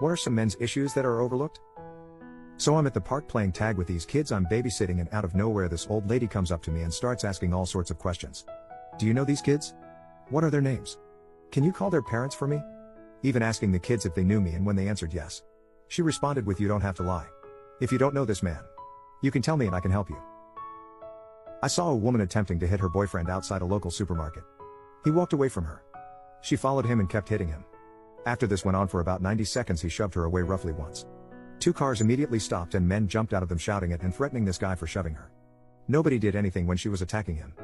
What are some men's issues that are overlooked? So I'm at the park playing tag with these kids I'm babysitting, and out of nowhere this old lady comes up to me and starts asking all sorts of questions. Do you know these kids? What are their names? Can you call their parents for me? Even asking the kids if they knew me, and when they answered yes, she responded with, "You don't have to lie. If you don't know this man, you can tell me and I can help you." I saw a woman attempting to hit her boyfriend outside a local supermarket. He walked away from her. She followed him and kept hitting him. After this went on for about 90 seconds, he shoved her away roughly once. 2 cars immediately stopped and men jumped out of them shouting at and threatening this guy for shoving her. Nobody did anything when she was attacking him.